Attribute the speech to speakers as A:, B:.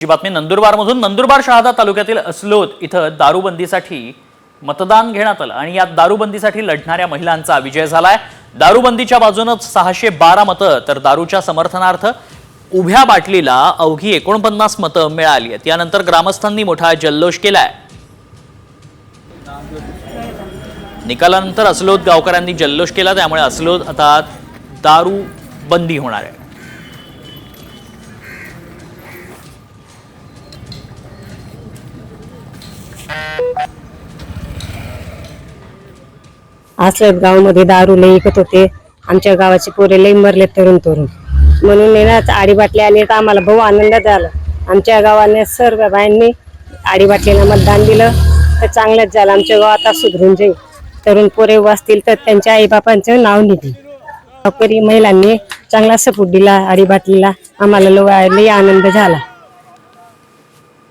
A: बातमी नंदुरबारमधून। नंदुरबार शहादा तालुक्यातील असलोद इथं दारूबंदीसाठी मतदान घेण्यात आलं आणि या दारूबंदीसाठी लढणाऱ्या महिलांचा विजय झालाय। दारूबंदीच्या बाजूने 612 मतं तर दारूच्या समर्थनार्थ उभ्या बाटलीला अवघी 49 मतं मिळाली आहेत। यानंतर ग्रामस्थांनी मोठा जल्लोष केलाय। निकालानंतर असलोद गावकऱ्यांनी जल्लोष केला, त्यामुळे असलोद आता दारू बंदी होणार आहे।
B: असलद गावामध्ये दारू लई विकत होते। आमच्या गावाची पोरे लई मरले तरुण म्हणून नेण्यात आडी बाटली आली तर आम्हाला बहु आनंद झाला। आमच्या गावाने सर्व बायांनी आडी बाटलीला मतदान दिलं तर चांगलंच झालं। आमच्या गाव आता सुधरून जाईल। तरुण पोरे वाचतील तर त्यांच्या आईबापांचं नाव निघेल। गावकरी महिलांनी चांगला सपोर्ट दिला आडी बाटलीला, आम्हाला लई आनंद झाला।